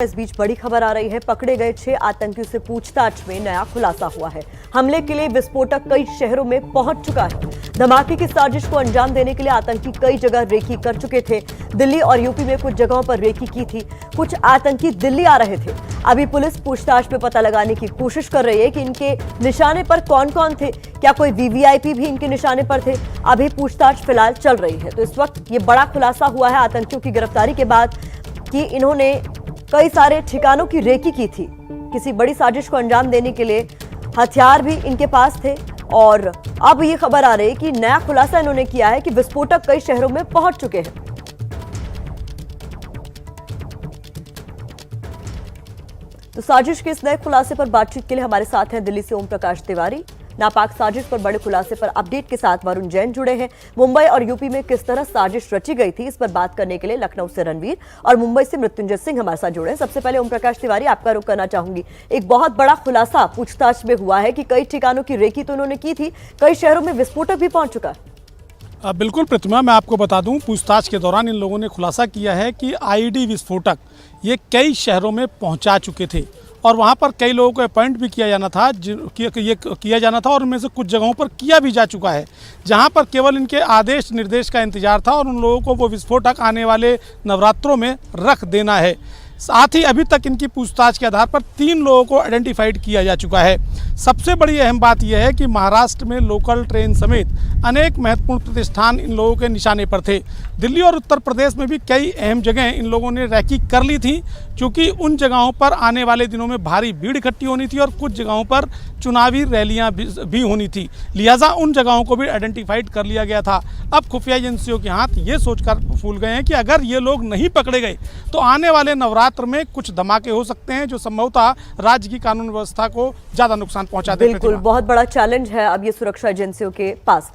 इस बीच बड़ी खबर आ रही है। पकड़े गए 6 आतंकियों से पूछताछ में नया खुलासा हुआ है। हमले के लिए विस्फोटक कई शहरों में पहुंच चुका है। धमाके की साजिश को अंजाम देने के लिए आतंकी कई जगह रेकी कर चुके थे। दिल्ली और यूपी में कुछ जगहों पर रेकी की थी। कुछ आतंकी दिल्ली आ रहे थे। अभी पुलिस पूछताछ में पता लगाने की कोशिश कर रही है कि इनके निशाने पर कौन कौन थे। क्या कोई वीवीआईपी भी इनके निशाने पर थे? अभी पूछताछ फिलहाल चल रही है। तो इस वक्त ये बड़ा खुलासा हुआ है आतंकियों की गिरफ्तारी के बाद कि इन्होंने कई सारे ठिकानों की रेकी की थी। किसी बड़ी साजिश को अंजाम देने के लिए हथियार भी इनके पास थे और अब ये खबर आ रही है कि नया खुलासा इन्होंने किया है कि विस्फोटक कई शहरों में पहुंच चुके हैं। तो साजिश के इस नए खुलासे पर बातचीत के लिए हमारे साथ हैं दिल्ली से ओम प्रकाश तिवारी। नापाक साजिश पर बड़े खुलासे पर अपडेट के साथ वरुण जैन जुड़े हैं। मुंबई और यूपी में किस तरह साजिश रची गई थी, इस पर बात करने के लिए लखनऊ से रणवीर और मुंबई से मृत्युंजय सिंह हमारे साथ जुड़े हैं। सबसे पहले ओम प्रकाश तिवारी, आपका रुख करना चाहूंगी। एक बहुत बड़ा खुलासा पूछताछ में हुआ है कि कई ठिकानों की रेकी तो उन्होंने की थी, कई शहरों में विस्फोटक भी पहुंच चुका है। बिल्कुल प्रतिमा, मैं आपको बता दूं, पूछताछ के दौरान इन लोगों ने खुलासा किया है कि आईईडी विस्फोटक ये कई शहरों में पहुंचा चुके थे और वहां पर कई लोगों को अपॉइंट भी किया जाना था, ये किया जाना था और उनमें से कुछ जगहों पर किया भी जा चुका है, जहां पर केवल इनके आदेश निर्देश का इंतजार था और उन लोगों को वो विस्फोटक आने वाले नवरात्रों में रख देना है। साथ ही अभी तक इनकी पूछताछ के आधार पर 3 लोगों को आइडेंटिफाइड किया जा चुका है। सबसे बड़ी अहम बात यह है कि महाराष्ट्र में लोकल ट्रेन समेत अनेक महत्वपूर्ण प्रतिष्ठान इन लोगों के निशाने पर थे। दिल्ली और उत्तर प्रदेश में भी कई अहम जगह इन लोगों ने रैकी कर ली थी, क्योंकि उन जगहों पर आने वाले दिनों में भारी भीड़ इकट्ठी होनी थी और कुछ जगहों पर चुनावी रैलियां भी होनी थी। लिहाजा उन जगहों को भी आइडेंटिफाइड कर लिया गया था। अब खुफिया एजेंसियों के हाथ ये सोचकर फूल गए हैं कि अगर ये लोग नहीं पकड़े गए तो आने वाले नवरात्र में कुछ धमाके हो सकते हैं जो संभवतः राज्य की कानून व्यवस्था को ज्यादा नुकसान पहुंचा दे। बिल्कुल, बहुत बड़ा चैलेंज है अब ये सुरक्षा एजेंसियों के पास।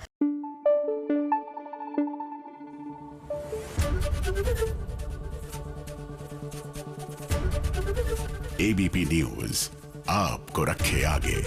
एबीपी न्यूज आपको रखे आगे।